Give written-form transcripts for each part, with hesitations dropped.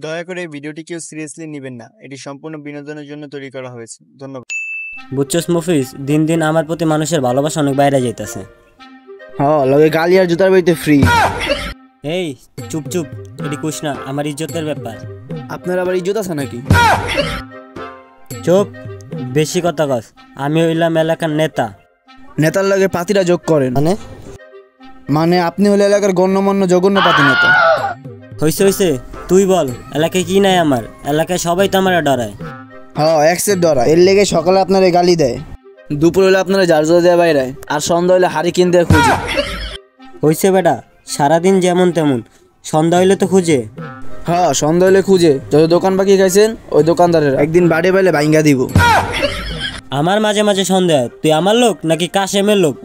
দয়া করে এই ভিডিওটি কেউ সিরিয়াসলি নেবেন না। এটি সম্পূর্ণ বিনোদনের জন্য তৈরি করা হয়েছে। ধন্যবাদ। বুঝছস মফিজ, দিন দিন আমার প্রতি মানুষের ভালোবাসা অনেক বাইরে যাইতেছে। লগে গালি আর জুতার বইতে ফ্রি। এই চুপ চুপ, এটি কুছ না, আমার ইজ্জতের ব্যাপার। আপনার আবার ইজ্জত আছে নাকি? চুপ, বেশি কথা কস। আমি হইলাম এলাকার নেতা। নেতার লগে পাতিরা যোগ করেন মানে আপনি হলে এলাকার গণ্যমান্য জঘন্য পাতি নেতা। হইছে তুই বল, এলাকায় কি নাই আমার? এলাকায় সবাই তো আমার ডরায়। এক্সের ডরা, এর লেগে সকালে আপনারা গালি দেয়, দুপুর হলে আপনারা জারজা দেয় বাইরে, আর সন্ধ্যা হলে হাড়ি কিনতে খুঁজে। হইছে বেটা, সারাদিন যেমন তেমন, সন্ধ্যা হইলে তো খুঁজে। সন্ধ্যা হলে খুঁজে। যত দোকান বাকি খাইছেন ওই দোকানদারের একদিন বাড়ি পাইলে ভাঙ্গা দিব। আমার মাঝে মাঝে সন্দেহ, তুই আমার লোক নাকি কাশেমের লোক?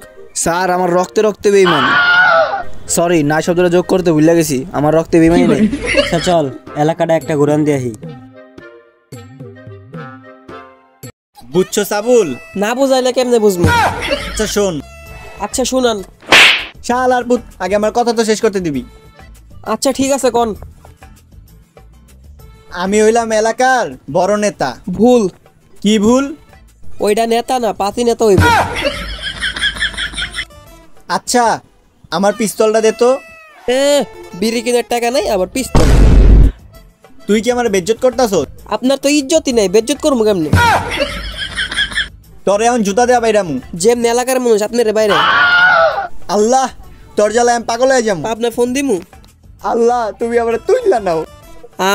স্যার, আমার রক্তে রক্তে বেইমানি। সরি, না শব্দটা যোগ করতে ভুলে গেছি, আমার রক্তে বেইমানি নেই। চল এলাকাটা একটা ঘুরান দিয়ে আহি। বুঝছো সাবুল? না বুঝাইলে কেমনে বুঝবো? আচ্ছা শোন। আচ্ছা শুনান। শালার পুত, আগে আমার কথা তো শেষ করতে দিবি। আচ্ছা ঠিক আছে কোন। আমি হইলাম এলাকার বড় নেতা। ভুল। কি ভুল? ওইটা নেতা না, পাতি নেতা হইব। আচ্ছা, আমার পিস্তলটা দে তো। বিড়ি কিনার টাকা নাই, আবার পিস্তল। তুই কি আমার বেজ্জত করতাছ? আপনার তো ইজ্জতই নাই, বেজ্জত করবো কেমনে? তোরে এখন জুতা দেয়া বাইরামু। যেমনি এলাকার মানুষ আপনার বাইরে। আল্লাহ, তোর জ্বালায় আমি পাগল হয়ে যাবো। আপনার ফোন দিমু। আল্লাহ, তুমি আমার তুইলা নাও।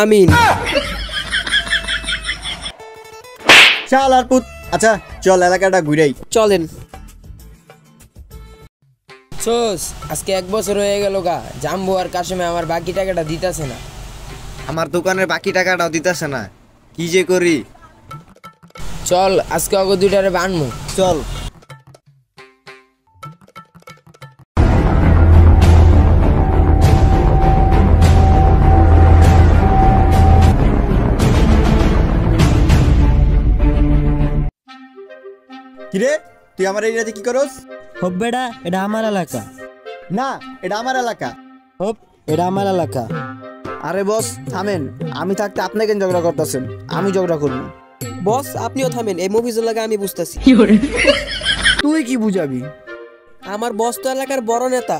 আমিন। শালার পুত। আচ্ছা চল এলাকাটা ঘুরাই। চলেন। আজকে 1 বছর হয়ে গেল গা, জাম্বু আর কাশেমে আমার বাকি টাকাটা দিতেছে না। আমার দোকানের বাকি টাকাটাও দিতেছে না, কি যে করি। চল আজকে অগ দুইটারে বানমু। চল। কিরে, তুই আমার এরিয়াতে কি করস? হোপ বেটা, এটা আমার এলাকা। না, এটা আমার এলাকা। হোপ, এটা আমার এলাকা। আরে বস থামেন, আমি থাকতে আপনি কেন ঝগড়া করতেছেন? আমি ঝগড়া করবো। বস আপনিও থামেন, এই মুভিজের লাগে আমি বুঝতেছি। তুই কি বুঝাবি? আমার বস তো এলাকার বড় নেতা।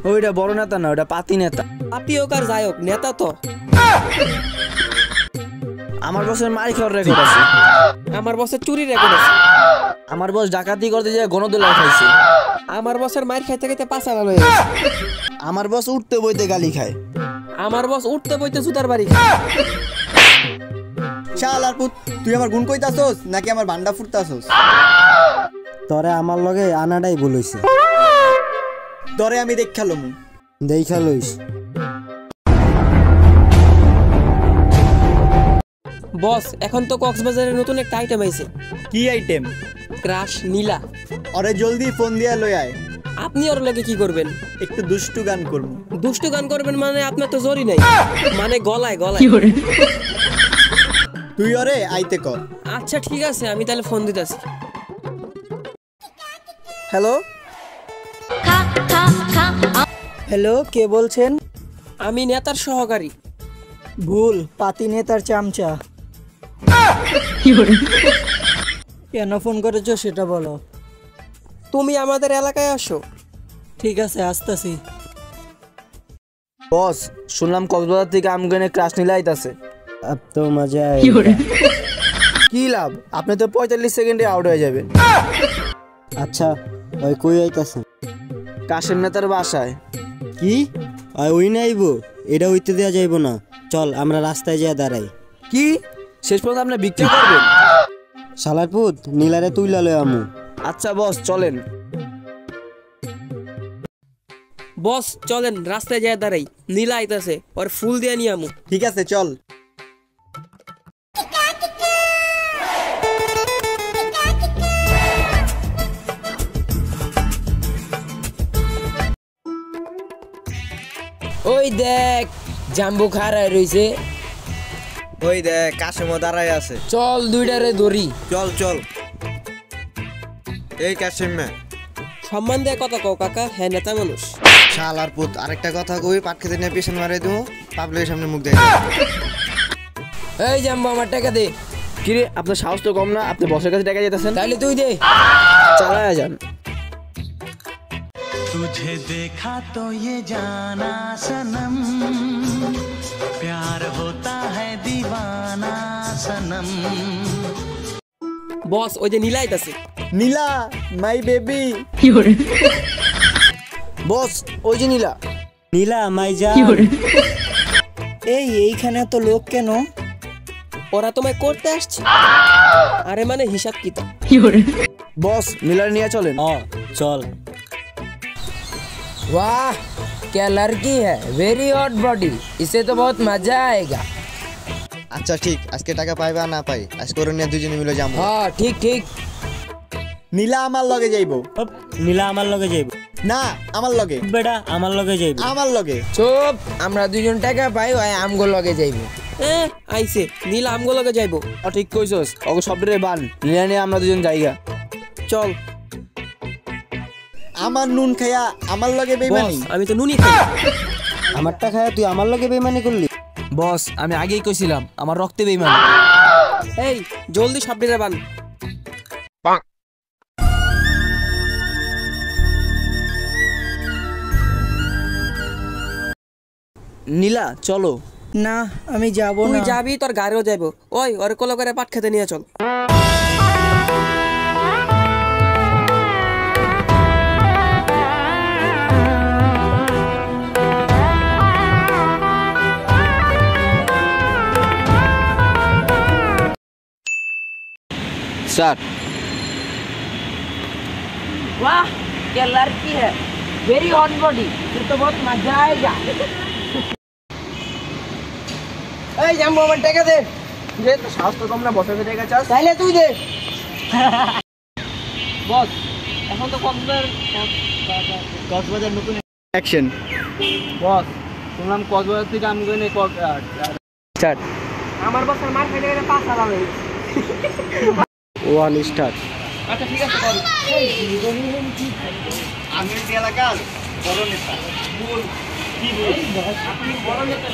ওইটা বড় নেতা না, ওটা পাতি নেতা। পাতি হোক আর যাই হোক, নেতা তো। আমার বসের মারি খাওয়ার রেকর্ড আছে। আমার বসের চুরি রেকর্ড আছে। আমার বস ডাকাতি করতে যায় গণদোলা খাইছে। আমার বসের মার খাইতে খাইতে পাছালা হয়ে গেছে। আমার বস উঠতে বইতে গালি খায়। আমার বস উঠতে বইতে জুতার বাড়ি খায়। শালার পুত, তুই আমার গুণ কইতাছস নাকি আমার ভান্ডা ফুটতাছস? তরে আমার লগে আনাটাই ভুল হইছে। তোরে আমি দেখা লমু। দেখা লইস। বস এখন তো কক্সবাজারের নতুন একটা আইটেম আইছে। কি আইটেম? ক্রাশ নীলা। ওরে জলদি ফোন দিয়া লই আয়। আপনি ওর লগে কি করবেন? একটু দুষ্টু গান করবো। দুষ্টু গান করবেন মানে আপনার তো জোরই নাই, মানে গলায় গলায়। তুই ওরে আইতে কর। আচ্ছা ঠিক আছে, আমি তাহলে ফোন দিতেছি। হ্যালো হ্যালো, কে বলছেন? আমি নেতার সহকারী। ভুল, পাতি নেতার চামচা। কেন ফোন করেছো সেটা বলো। তুমি আমাদের এলাকায় আসো। ঠিক আছে, আসতেছি। বস, শুনলাম কক্সবাজার থেকে আমগনে ক্রাশ নীলা আইতাছে। আব তো মজা কি লাভ? আপনি তো 45 সেকেন্ডে আউট হয়ে যাবেন। আচ্ছা, ওই কই আইতাছে? কাশেম নেতার বাসায়। কি? ওই নাইব? এটা হইতে দেয়া যাইব না। চল আমরা রাস্তায় যেয়ে দাঁড়াই। কি শেষ পর্যন্ত আপনি বিক্রি করবেন? শালার পুত, নীলারে তুইলা লই আমু। আচ্ছা বস চলেন। বস চলেন রাস্তায় যায় দাঁড়াই, নীলা আইতাছে, ওর ফুল দিয়ে নিয়ে আমু। ঠিক আছে চল। ওই দেখ জাম্বু খাড়ায় রইছে। ওই দেখ কাশেমও দাঁড়ায় আছে। চল দুইটারে ধরি। চল চল। এই কাশেম মে সম্মান দিয়ে কথা কও কাকা, হ্যাঁ নেতা মানুষ। শালার পুত, আরেকটা কথা কই, পাট খেতে নিয়ে পেছন মারে দেবো। পাবলিকের সামনে মুখ দেয়। এই জাম্বু আমার টাকা দে। কিরে আপনার সাহস তো কম না, আপনি বসের কাছে টাকা যেতেছেন। তাহলে তুই দে। চালায়া যান। तुझे देखा तो ये जाना सनम प्यार होता है दीवाना सनम। বস ওই যে নীলা আইতাছে। নীলা মাই বেবি। বস ওই যে নীলা। নীলা মাইজা। এইখানে তো লোক কেন? ওরা তোমায় করতে আসছে। আরে মানে হিসাব কিতাব। বস নীলার নিয়ে চলেন। চল। वाह क्या लड़की है, वेरी हॉट बॉडी, इसे तो बहुत मजा आएगा। আচ্ছা ঠিক, আজকে টাকা পাইবা না পাই, আজকে ওরা নিয়ে দুজনে মিলে যাবো। हाँ ठीक ठीक। নীলা আমার লগে যাইবো। নীলা আমার লগে যাইব না আমার লগে। বেটা আমার লগে যাইব। আমার লগে। চুপ, আমরা দুজন টাকা পাই ওই আমগো লগে যাইবো। আইছে নীলা আমগো লগে যাইবো। ঠিক কইছস, ওগো শব্দরে বান। নীলা নিয়ে আমরা দুজন যাইগা। চল। আমার নুন খায়া আমার লগে বেইমানি। বস আমি তো নুনি খাই। আমারটা খায় তুই আমার লগে বেইমানি করলি? বস আমি আগেই কইছিলাম আমার রক্তে বেইমান। এই জলদি সাবডিরে বান। নীলা চলো। না আমি যাব তুই না। যাবি তোর গাড়িও যাইবো। ওই ওর কোলো করে পাট খেতে নিয়ে চল। স্যার वाह क्या लड़की है, वेरी हॉट बॉडी, इसे तो बहुत मजा आएगा। এই জাম্বু আমার টাকা দে। যে তো সাহস তো কম না, বসের কাছে টাকা চাস। তাহলে তুই দে। বস এখন তো কক্সবাজার নতুন অ্যাকশন। বস শুনলাম কক্সবাজার থেকে আমি কই নাই স্টার্ট। আমার বসের মার খাইতে গেলে 5,000 হয়ে গেছে। One start. আচ্ছা ঠিক আছে কর। আমি এলাকার বড় নেতা। আপনি বড় নেতা